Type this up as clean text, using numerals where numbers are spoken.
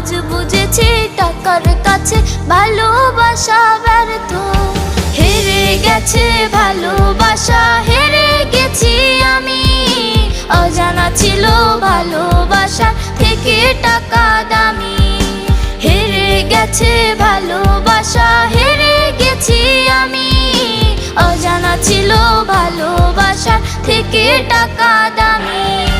আজ বুঝেছি টাকার কাছে ভালোবাসা ব্যর্থ। হেরে গেছে ভালোবাসা, হেরে গেছি আমি। অজানা ছিল ভালোবাসা থেকে টাকা দামি। হেরে গেছে ভালোবাসা, হেরে গেছি আমি। অজানা ছিল ভালোবাসা থেকে টাকা দামি।